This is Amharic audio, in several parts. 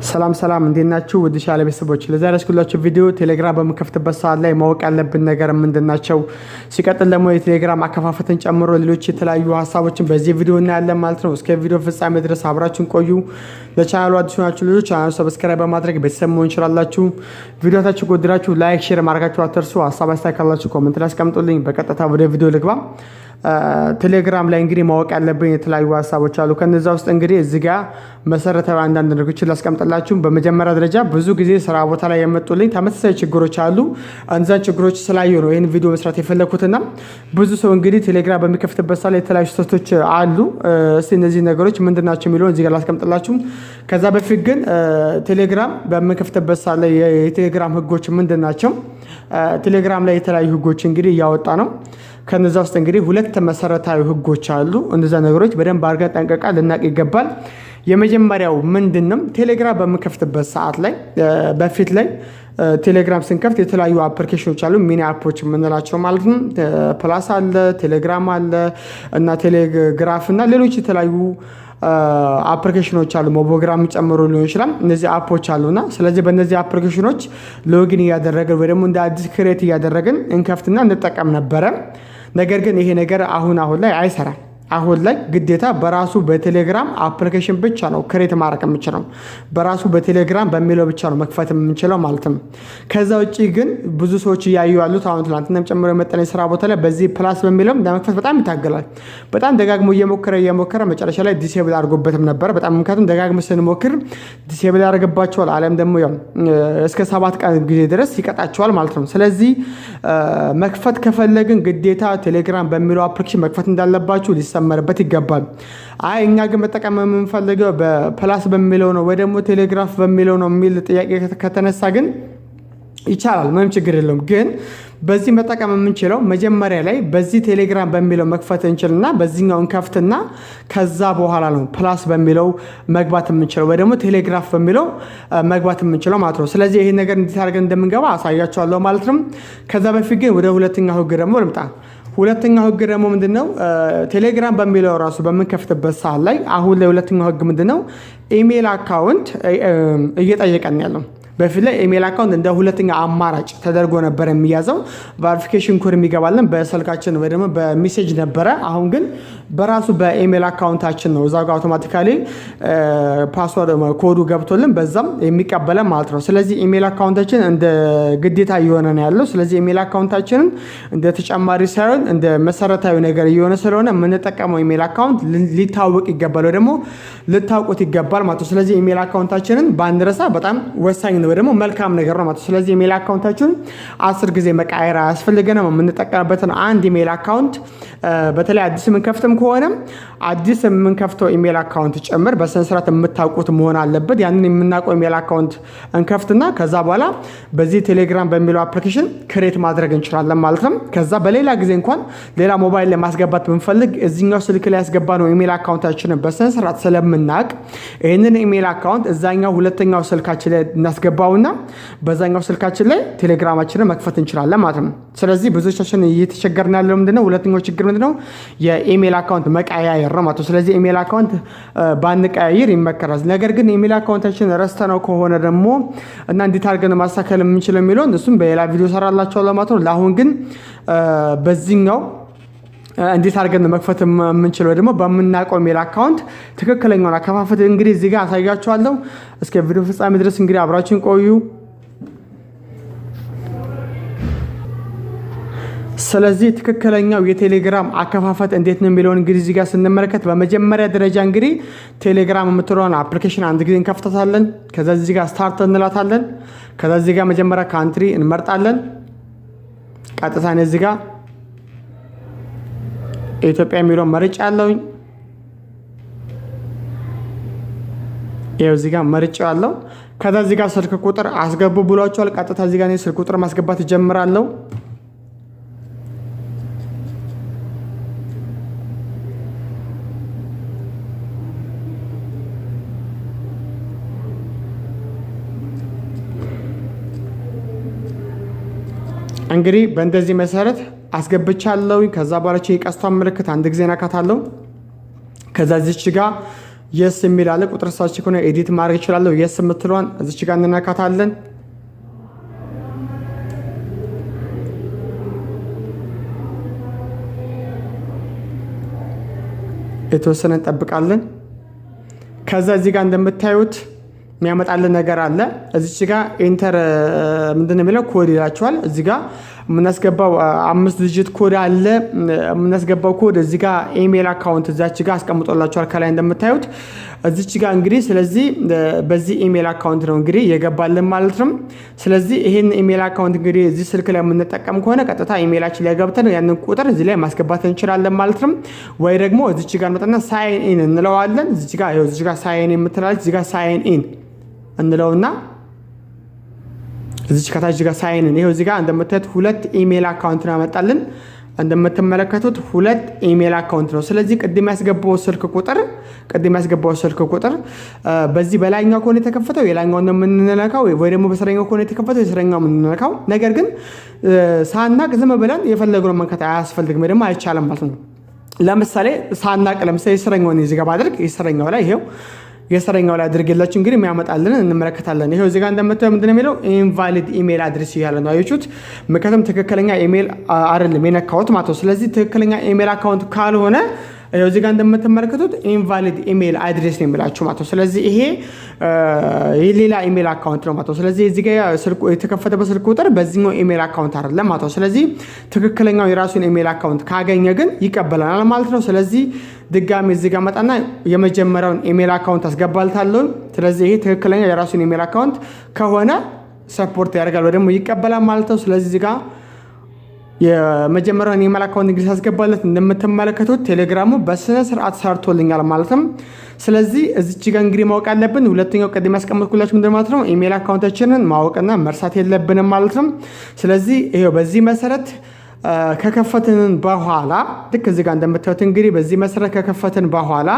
ሰላም ሰላም እንዴት ናችሁ? ውድ ቻናል ቤተሰቦች ለዛሬ እስኩላችሁ ቪዲዮ ቴሌግራም በመከፍትበት ሰዓት ላይ ማወቅ ያለብን ነገር ምንድናቸው፣ ሲቀጥል ደግሞ የቴሌግራም አከፋፈትን ጨምሮ ሌሎች የተለያዩ ሀሳቦችን በዚህ ቪዲዮ እናያለን ማለት ነው። እስከ ቪዲዮ ፍጻሜ ድረስ አብራችሁን ቆዩ። ለቻናሉ አዲስ ናችሁ ልጆች ቻናሉን ሰብስክራይብ በማድረግ ቤተሰብ መሆን ይችላላችሁ። ቪዲዮታችሁ ከወደዳችሁ ላይክ፣ ሼር ማድረጋችሁ አትርሱ። ሀሳብ አስተያየት ካላችሁ ኮሜንት ላይ አስቀምጡልኝ። በቀጥታ ወደ ቪዲዮ ልግባ። ቴሌግራም ላይ እንግዲህ ማወቅ ያለብን የተለያዩ ሀሳቦች አሉ። ከነዛ ውስጥ እንግዲህ እዚህ ጋር መሰረታዊ አንዳንድ ነገሮችን ላስቀምጥላችሁ። በመጀመሪያ ደረጃ ብዙ ጊዜ ስራ ቦታ ላይ የመጡልኝ ተመሳሳይ ችግሮች አሉ። እነዛን ችግሮች ስላዩ ነው ይህን ቪዲዮ መስራት የፈለኩትና ብዙ ሰው እንግዲህ ቴሌግራም በሚከፍትበት ሰዓት ላይ የተለያዩ ስህተቶች አሉ። እስቲ እነዚህ ነገሮች ምንድናቸው የሚለውን እዚህ ጋር ላስቀምጥላችሁ። ከዛ በፊት ግን ቴሌግራም በሚከፍትበት ሰዓት ላይ የቴሌግራም ህጎች ምንድናቸው? ቴሌግራም ላይ የተለያዩ ህጎች እንግዲህ እያወጣ ነው። ከነዛ ውስጥ እንግዲህ ሁለት መሰረታዊ ህጎች አሉ። እነዛ ነገሮች በደንብ አድርገን ጠንቀቃ ልናቅ ይገባል። የመጀመሪያው ምንድነው? ቴሌግራም በሚከፍትበት ሰዓት ላይ በፊት ላይ ቴሌግራም ስንከፍት የተለያዩ አፕሊኬሽኖች አሉ፣ ሚኒ አፖች የምንላቸው ማለት ነው። ፕላስ አለ፣ ቴሌግራም አለ እና ቴሌግራፍ እና ሌሎች የተለያዩ አፕሊኬሽኖች አሉ። ሞቦግራም ጨምሮ ሊሆን ይችላል። እነዚህ አፖች አሉና ስለዚህ በእነዚህ አፕሊኬሽኖች ሎጊን እያደረግን ወይ ደግሞ እንደ አዲስ ክሬት እያደረግን እንከፍትና እንጠቀም ነበረ። ነገር ግን ይሄ ነገር አሁን ላይ አይሰራም። አሁን ላይ ግዴታ በራሱ በቴሌግራም አፕሊኬሽን ብቻ ነው ክሬት ማድረግ የምንችለው። በራሱ በቴሌግራም በሚለው ብቻ ነው መክፈት የምንችለው ማለት ነው። ከዛ ውጪ ግን ብዙ ሰዎች እያዩ ያሉት አሁን ትናንትናም ጨምሮ የመጣኝ ስራ ቦታ ላይ በዚህ ፕላስ በሚለው ለመክፈት በጣም ይታገላል። በጣም ደጋግሞ እየሞከረ መጨረሻ ላይ ዲሴብል አድርጎበትም ነበር። በጣም ምክንያቱም ደጋግሞ ስንሞክር ዲሴብል ያደርግባቸዋል። አለም ደግሞ ያው እስከ 7 ቀን ጊዜ ድረስ ይቀጣቸዋል ማለት ነው። ስለዚህ መክፈት ከፈለግን ግዴታ ቴሌግራም በሚለው አፕሊኬሽን መክፈት እንዳለባችሁ መረበት ይገባል። እኛ ግን መጠቀም የምንፈልገው በፕላስ በሚለው ነው ወይ ደግሞ ቴሌግራፍ በሚለው ነው የሚል ጥያቄ ከተነሳ ግን ይቻላል፣ ምንም ችግር የለውም። ግን በዚህ መጠቀም የምንችለው መጀመሪያ ላይ በዚህ ቴሌግራም በሚለው መክፈት እንችልና በዚህኛው እንከፍትና ከዛ በኋላ ነው ፕላስ በሚለው መግባት የምንችለው ወይ ደግሞ ቴሌግራፍ በሚለው መግባት የምንችለው ማለት ነው። ስለዚህ ይሄ ነገር እንዴት አድርገን እንደምንገባ አሳያችኋለሁ ማለት ነው። ከዛ በፊት ግን ወደ ሁለተኛው ህግ ደግሞ ልምጣ። ሁለተኛው ህግ ደግሞ ምንድነው? ቴሌግራም በሚለው ራሱ በምንከፍትበት ሰዓት ላይ አሁን ላይ ሁለተኛው ህግ ምንድነው? ኢሜል አካውንት እየጠየቀን ያለው። በፊት ላይ ኢሜል አካውንት እንደ ሁለተኛ አማራጭ ተደርጎ ነበር የሚያዘው። ቬሪፊኬሽን ኮድ የሚገባልን በስልካችን ወይ ደግሞ በሜሴጅ ነበረ። አሁን ግን በራሱ በኢሜል አካውንታችን ነው እዛው ጋር አውቶማቲካሊ ፓስወርድ ኮዱ ገብቶልን በዛም የሚቀበለን ማለት ነው። ስለዚህ ኢሜል አካውንታችን እንደ ግዴታ እየሆነ ነው ያለው። ስለዚህ ኢሜል አካውንታችንን እንደ ተጨማሪ ሳይሆን እንደ መሰረታዊ ነገር እየሆነ ስለሆነ የምንጠቀመው ኢሜል አካውንት ሊታወቅ ይገባል ወይ ደግሞ ልታውቁት ይገባል ማለት ነው። ስለዚህ ኢሜል አካውንታችንን ባንረሳ በጣም ወሳኝ ነው ወይ ደግሞ መልካም ነገር ነው ማለት ነው። ስለዚህ ኢሜል አካውንታችንን 10 ጊዜ መቀየር አያስፈልገንም። የምንጠቀምበትን አንድ ኢሜል አካውንት በተለይ አዲስ የምንከፍትም ከሆነ አዲስ የምንከፍተው ኢሜል አካውንት ጭምር በስነ ስርዓት የምታውቁት መሆን አለበት። ያንን የምናውቀው ኢሜል አካውንት እንከፍትና ከዛ በኋላ በዚህ ቴሌግራም በሚለው አፕሊኬሽን ክሬት ማድረግ እንችላለን ማለት ነው። ከዛ በሌላ ጊዜ እንኳን ሌላ ሞባይል ላይ ማስገባት ብንፈልግ እዚህኛው ስልክ ላይ ያስገባነው ኢሜል አካውንታችንን በስነ ስርዓት ስለምናውቅ ይህንን ኢሜል አካውንት እዛኛው ሁለተኛው ስልካችን ላይ እናስገባውና በዛኛው ስልካችን ላይ ቴሌግራማችንን መክፈት እንችላለን ማለት ነው። ስለዚህ ብዙዎቻችን እየተቸገርን ያለው ምንድነው? ሁለተኛው ችግር ምንድነው? የኢሜል አካውንት መቀያየር ነው ማለት ነው። ስለዚህ ኢሜል አካውንት ባንቀያየር ይመከራል። ነገር ግን ኢሜል አካውንታችን ረስተነው ከሆነ ደግሞ እና እንዴት አድርገን ማስተካከል የምንችለው የሚለውን እሱም በሌላ ቪዲዮ ሰራላችኋለሁ ማለት ነው። ለአሁን ግን በዚህኛው እንዴት አድርገን መክፈት የምንችለው ደግሞ በምናውቀው ኢሜል አካውንት ትክክለኛውን አከፋፈት እንግዲህ እዚህ ጋር አሳያችኋለሁ። እስከ ቪዲዮ ፍጻሜ ድረስ እንግዲህ አብራችሁን ቆዩ። ስለዚህ ትክክለኛው የቴሌግራም አከፋፈት እንዴት ነው የሚለውን እንግዲህ እዚህ ጋር ስንመለከት በመጀመሪያ ደረጃ እንግዲህ ቴሌግራም የምትለውን አፕሊኬሽን አንድ ጊዜ እንከፍታታለን። ከዛ እዚህ ጋር ስታርት እንላታለን። ከዛ እዚህ ጋር መጀመሪያ ካንትሪ እንመርጣለን። ቀጥታ ነው እዚህ ጋር ኢትዮጵያ የሚለውን መርጫ ያለውኝ ይሄው እዚህ ጋር መርጫ ያለው። ከዛ እዚህ ጋር ስልክ ቁጥር አስገቡ ብሏቸዋል። ቀጥታ እዚህ ጋር ስልክ ቁጥር ማስገባት ይጀምራለሁ። እንግዲህ በእንደዚህ መሰረት አስገብቻለሁ። ከዛ በኋላ የቀስቷን ምልክት አንድ ጊዜ ነካታለሁ። ከዛ እዚች ጋር የስ የሚል አለ። ቁጥር ሰርች ከሆነ ኤዲት ማድረግ እችላለሁ። የስ የምትለዋን እዚች ጋር እንነካታለን። የተወሰነ እንጠብቃለን። ከዛ እዚህ ጋር እንደምታዩት የሚያመጣልን ነገር አለ። እዚች ጋር ኢንተር ምንድነው የሚለው ኮድ ይላችኋል። እዚህ ጋር የምናስገባው 5 ዲጂት ኮድ አለ። የምናስገባው ኮድ እዚህ ጋር ኢሜል አካውንት እዛች ጋር አስቀምጦላችኋል ከላይ እንደምታዩት እዚች ጋር እንግዲህ ስለዚህ በዚህ ኢሜል አካውንት ነው እንግዲህ የገባልን ማለት ነው። ስለዚህ ይሄን ኢሜል አካውንት እንግዲህ እዚህ ስልክ ላይ የምንጠቀም ከሆነ ቀጥታ ኢሜላችን ላይ ገብተን ያንን ቁጥር እዚህ ላይ ማስገባት እንችላለን ማለት ነው። ወይ ደግሞ እዚች ጋር መጣና ሳይን ኢን እንለዋለን። እዚች ጋር ሳይን የምትላለች እዚህ ጋር ሳይን ኢን እንለውና እዚች ከታች ጋር ሳይን ኢን ይሄው እዚህ ጋር እንደምታዩት 2 ኢሜል አካውንት ነው ያመጣልን። እንደምትመለከቱት 2 ኢሜል አካውንት ነው። ስለዚህ ቅድም ያስገባው ስልክ ቁጥር በዚህ በላይኛው ከሆነ የተከፈተው የላይኛውን ነው የምንነካው፣ ወይ ደግሞ በስረኛው ከሆነ የተከፈተው የስረኛው የምንነካው። ነገር ግን ሳናቅ ዝም ብለን የፈለግነው መንካት አያስፈልግም፣ ደግሞ አይቻልም ማለት ነው። ለምሳሌ ሳናቅ የስረኛውን እዚህ ጋር ባድርግ የስረኛው ላይ ይሄው የስረኛው ላይ አድርጌላችሁ እንግዲህ የሚያመጣልን እንመለከታለን። ይሄው እዚህ ጋር እንደምታዩት ምንድነው የሚለው ኢንቫሊድ ኢሜል አድሬስ እያለ ነው። አያችሁት? ምክንያቱም ትክክለኛ ኢሜል አይደለም የነካሁት ማለት ነው። ስለዚህ ትክክለኛ ኢሜል አካውንት ካልሆነ ይሄው እዚህ ጋር እንደምትመለከቱት ኢንቫሊድ ኢሜል አድሬስ ነው የሚላችሁ ማለት ነው። ስለዚህ ይሄ ሌላ ኢሜል አካውንት ነው ማለት ነው። ስለዚህ እዚህ ጋር የተከፈተበት ስልክ ቁጥር በዚህኛው ኢሜል አካውንት አይደለም ማለት ነው። ስለዚህ ትክክለኛው የራሱን ኢሜል አካውንት ካገኘ ግን ይቀበላል ማለት ነው። ስለዚህ ድጋሚ እዚህ ጋር መጣና የመጀመሪያውን ኢሜል አካውንት አስገባልታለሁ። ስለዚህ ይሄ ትክክለኛ የራሱን ኢሜል አካውንት ከሆነ ሰፖርት ያደርጋል ወይ ደግሞ ይቀበላል ማለት ነው። ስለዚህ እዚህ ጋር የመጀመሪያውን ኢሜል አካውንት እንግዲህ አስገባለት እንደምትመለከቱት ቴሌግራሙ በስነ ስርዓት ሰርቶልኛል ማለት ነው። ስለዚህ እዚች ጋር እንግዲህ ማወቅ አለብን። ሁለተኛው ቀደም ያስቀመጥኩላችሁ ምንድን ማለት ነው ኢሜል አካውንታችንን ማወቅና መርሳት የለብንም ማለት ነው። ስለዚህ ይሄው በዚህ መሰረት ከከፈትን በኋላ ልክ እዚህ ጋር እንደምታዩት እንግዲህ በዚህ መሰረት ከከፈትን በኋላ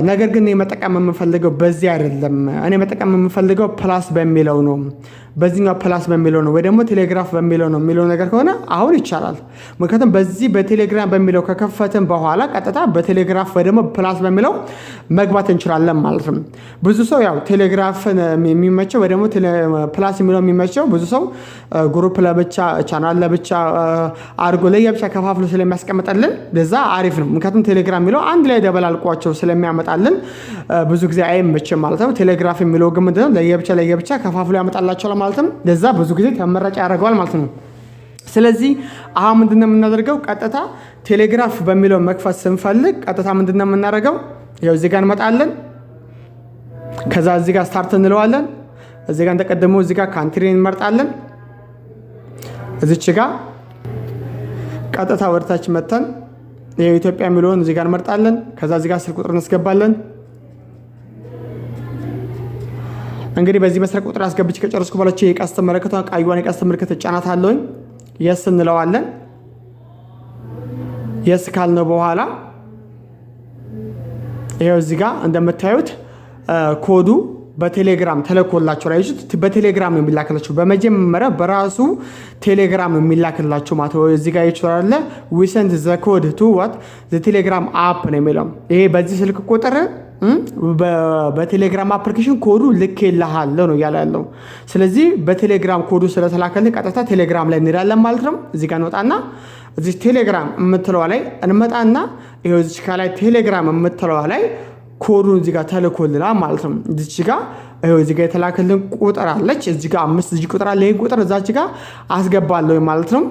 ነገር ግን መጠቀም የምፈልገው በዚህ አይደለም። እኔ መጠቀም የምፈልገው ፕላስ በሚለው ነው፣ በዚህኛው ፕላስ በሚለው ነው ወይ ደግሞ ቴሌግራፍ በሚለው ነው የሚለው ነገር ከሆነ አሁን ይቻላል። ምክንያቱም በዚህ በቴሌግራም በሚለው ከከፈትን በኋላ ቀጥታ በቴሌግራፍ ወይ ደግሞ ፕላስ በሚለው መግባት እንችላለን ማለት ነው። ብዙ ሰው ያው ቴሌግራፍን የሚመቸው ወይ ደግሞ ፕላስ የሚለው የሚመቸው ብዙ ሰው ግሩፕ ለብቻ ቻናል ለብቻ አድርጎ ለየብቻ ከፋፍሎ ስለሚያስቀምጠልን ለዛ አሪፍ ነው። ምክንያቱም ቴሌግራም የሚለው አንድ ላይ ደበላልቋቸው ስለሚያመጣልን ብዙ ጊዜ አይመችም ማለት ነው። ቴሌግራፍ የሚለው ግን ምንድነው ለየብቻ ከፋፍሎ ያመጣላቸዋል ማለት ነው። ለዛ ብዙ ጊዜ ተመራጭ ያደርገዋል ማለት ነው። ስለዚህ አሁን ምንድነው የምናደርገው? ቀጥታ ቴሌግራፍ በሚለው መክፈት ስንፈልግ ቀጥታ ምንድነው የምናደርገው? ያው እዚህ ጋር እንመጣለን። ከዛ እዚህ ጋር ስታርት እንለዋለን። እዚህ ጋር እንደቀደመው እዚህ ጋር ካንትሪ እንመርጣለን። እዚች ጋር ቀጥታ ወደታች መተን የኢትዮጵያ የሚለውን እዚህ ጋር እንመርጣለን። ከዛ እዚህ ጋር ስልክ ቁጥር እናስገባለን። እንግዲህ በዚህ መሰረት ቁጥር አስገብቼ ከጨረስኩ በኋላ የቀስት ምልክቷን ቃይዋን የቀስት ምልክት ጫናታለሁ። የስ እንለዋለን። የስ ካልነው በኋላ ይሄው እዚህ ጋር እንደምታዩት ኮዱ በቴሌግራም ተለኮላችሁ ላይ በቴሌግራም ነው የሚላክላችሁ። በመጀመሪያ በራሱ ቴሌግራም ነው የሚላክላችሁ ማለት ነው። እዚህ ጋር ይችላል we send the code to what the telegram app ነው የሚለው። ይሄ በዚህ ስልክ ቁጥር በቴሌግራም አፕሊኬሽን ኮዱ ልኬልሃል ነው ያለው። ስለዚህ በቴሌግራም ኮዱ ስለተላከልን ቀጥታ ቴሌግራም ላይ እንሄዳለን ማለት ነው። እዚህ ጋር እንወጣና እዚህ ቴሌግራም የምትለዋ ላይ እንመጣና ይሄው እዚህ ከላይ ቴሌግራም የምትለዋ ላይ ኮዱን እዚህ ጋር ተልኮልናል ማለት ነው። እዚህ ጋር ይሄው እዚህ ጋር የተላከልን ቁጥር አለች። እዚህ ጋር 5 ዲጂት ቁጥር አለ። ይሄን ቁጥር እዛች ጋር አስገባለሁ ማለት ነው።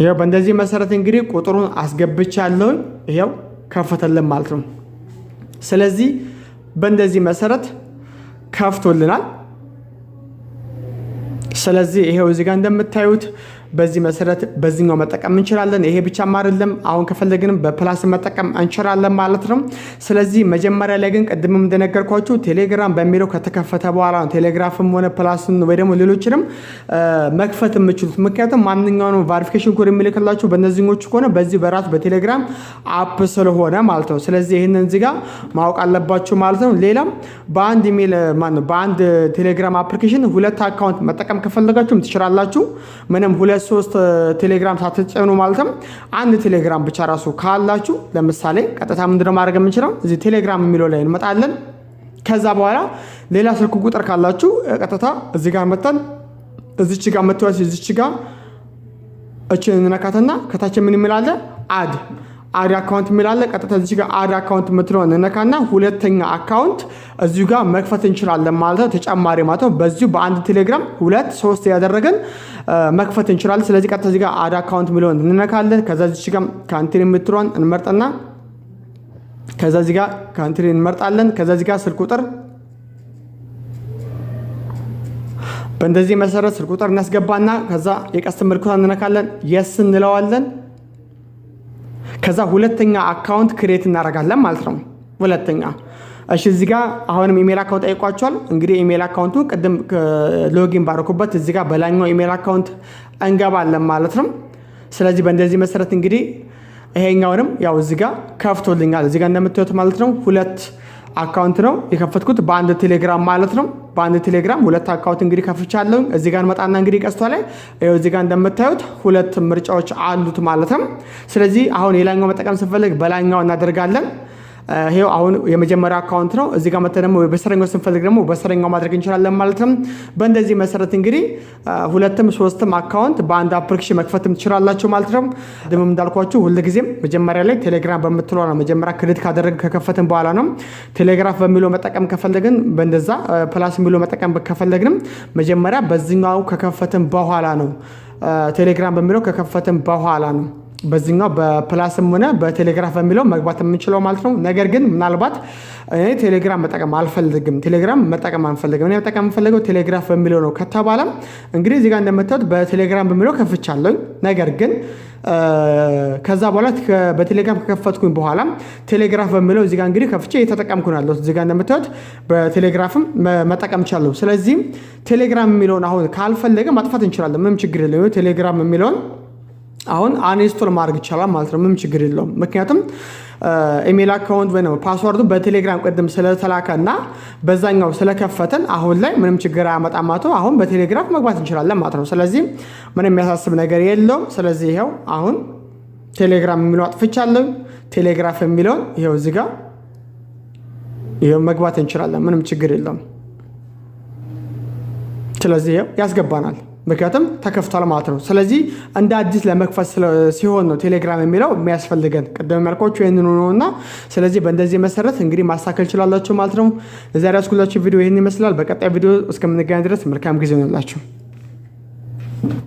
ይሄው በእንደዚህ መሰረት እንግዲህ ቁጥሩን አስገብቻለሁ። ይሄው ከፈተልን ማለት ነው። ስለዚህ በእንደዚህ መሰረት ከፍቶልናል። ስለዚህ ይሄው እዚህ ጋር እንደምታዩት በዚህ መሰረት በዚህኛው መጠቀም እንችላለን። ይሄ ብቻም አይደለም፣ አሁን ከፈለግንም በፕላስ መጠቀም እንችላለን ማለት ነው። ስለዚህ መጀመሪያ ላይ ግን ቅድምም እንደነገርኳችሁ ቴሌግራም በሚለው ከተከፈተ በኋላ ነው ቴሌግራፍም ሆነ ፕላስን ወይ ደግሞ ሌሎችንም መክፈት የምችሉት። ምክንያቱም ማንኛውንም ቬሪፊኬሽን ኮድ የሚልክላችሁ በእነዚህኞቹ ከሆነ በዚህ በራሱ በቴሌግራም አፕ ስለሆነ ማለት ነው። ስለዚህ ይህንን እዚህ ጋር ማወቅ አለባችሁ ማለት ነው። ሌላም በአንድ ኢሜል በአንድ ቴሌግራም አፕሊኬሽን 2 አካውንት መጠቀም ከፈለጋችሁም ትችላላችሁ። ምንም 2-3 ቴሌግራም ሳትጭኑ ማለትም አንድ ቴሌግራም ብቻ ራሱ ካላችሁ ለምሳሌ ቀጥታ ምንድነው ማድረግ የምንችለው እዚህ ቴሌግራም የሚለው ላይ እንመጣለን። ከዛ በኋላ ሌላ ስልክ ቁጥር ካላችሁ ቀጥታ እዚህ ጋር መተን እዚች ጋር መተዋች እዚች ጋር እቺን እንነካትና ከታች ምን ይምላል አድ አካውንት የሚላለ ቀጥታ እዚህ ጋር አድ አካውንት የምትለውን እንነካና ሁለተኛ አካውንት እዚሁ ጋር መክፈት እንችላለን ማለት ነው። ተጨማሪ ማለት ነው። በዚሁ በአንድ ቴሌግራም 2-3 ያደረገን መክፈት እንችላለን። ስለዚህ ቀጥታ እዚህ ጋር አድ አካውንት የሚለውን እንነካለን። ከዛ እዚህ ጋር ካንትሪ የምትለውን እንመርጥና ከዛ እዚህ ጋር ካንትሪ እንመርጣለን። ከዛ እዚህ ጋር ስልክ ቁጥር በእንደዚህ መሰረት ስልክ ቁጥር እናስገባና ከዛ የቀስት ምልክቷን እንነካለን። የስ እንለዋለን። ከዛ ሁለተኛ አካውንት ክሬት እናደርጋለን ማለት ነው። ሁለተኛ እሺ፣ እዚህ ጋር አሁንም ኢሜል አካውንት ጠይቋቸዋል። እንግዲህ ኢሜል አካውንቱ ቅድም ሎጊን ባረኩበት እዚህ ጋር በላኛው ኢሜል አካውንት እንገባለን ማለት ነው። ስለዚህ በእንደዚህ መሰረት እንግዲህ ይሄኛውንም ያው እዚህ ጋር ከፍቶልኛል። እዚህ ጋር እንደምታዩት ማለት ነው 2 አካውንት ነው የከፈትኩት በአንድ ቴሌግራም ማለት ነው። በአንድ ቴሌግራም 2 አካውንት እንግዲህ ከፍቻለሁ። እዚህ ጋር መጣና እንግዲህ ቀስቷ ላይ እዚህ ጋር እንደምታዩት 2 ምርጫዎች አሉት ማለት ነው። ስለዚህ አሁን የላኛው መጠቀም ስንፈልግ በላኛው እናደርጋለን። ይሄው አሁን የመጀመሪያ አካውንት ነው። እዚህ ጋር መተን ደግሞ በስረኛው ስንፈልግ ደግሞ በስረኛው ማድረግ እንችላለን ማለት ነው። በእንደዚህ መሰረት እንግዲህ 2-3 አካውንት በአንድ አፕሊኬሽን መክፈትም ትችላላችሁ ማለት ነው። ደምም እንዳልኳችሁ ሁልጊዜም መጀመሪያ ላይ ቴሌግራም በምትለው ነው መጀመሪያ ክሬዲት ካደረግን ከከፈትን በኋላ ነው። ቴሌግራፍ በሚለው መጠቀም ከፈለግን በእንደዛ ፕላስ የሚለው መጠቀም ከፈለግንም መጀመሪያ በዚህኛው ከከፈትን በኋላ ነው። ቴሌግራም በሚለው ከከፈትን በኋላ ነው በዚህኛው በፕላስም ሆነ በቴሌግራፍ በሚለው መግባት የምንችለው ማለት ነው። ነገር ግን ምናልባት እኔ ቴሌግራም መጠቀም አልፈልግም፣ ቴሌግራም መጠቀም አንፈልግም፣ እኔ መጠቀም የምፈልገው ቴሌግራፍ በሚለው ነው ከተባለ እንግዲህ እዚህ ጋር እንደምታዩት በቴሌግራም በሚለው ከፍቻለሁ። ነገር ግን ከዛ በኋላ በቴሌግራም ከከፈትኩኝ በኋላ ቴሌግራፍ በሚለው እዚህ ጋር እንግዲህ ከፍቼ እየተጠቀምኩ ነው ያለሁት። እዚህ ጋር እንደምታዩት በቴሌግራፍም መጠቀም እችላለሁ። ስለዚህ ቴሌግራም የሚለውን አሁን ካልፈለገ ማጥፋት እንችላለን፣ ምንም ችግር የለውም። ቴሌግራም የሚለውን አሁን አንኢንስቶል ማድረግ ይቻላል ማለት ነው። ምንም ችግር የለውም። ምክንያቱም ኢሜል አካውንት ወይ ነው ፓስወርዱ በቴሌግራም ቅድም ስለተላከና በዛኛው ስለከፈተን አሁን ላይ ምንም ችግር አያመጣም ማለት ነው። አሁን በቴሌግራም መግባት እንችላለን ማለት ነው። ስለዚህ ምንም የሚያሳስብ ነገር የለውም። ስለዚህ ይሄው አሁን ቴሌግራም የሚለው አጥፍቻለሁ። ቴሌግራፍ የሚለውን ይሄው እዚህ ጋር ይሄው መግባት እንችላለን። ምንም ችግር የለውም። ስለዚህ ይሄው ያስገባናል። ምክንያቱም ተከፍቷል ማለት ነው። ስለዚህ እንደ አዲስ ለመክፈት ሲሆን ነው ቴሌግራም የሚለው የሚያስፈልገን። ቀደም ያልኳችሁ ይሄንን ነውና ስለዚህ በእንደዚህ መሰረት እንግዲህ ማስተካከል ይችላልላችሁ ማለት ነው። ለዛሬ ያስኩላችሁ ቪዲዮ ይሄን ይመስላል። በቀጣይ ቪዲዮ እስከምንገናኝ ድረስ መልካም ጊዜ ይሁንላችሁ።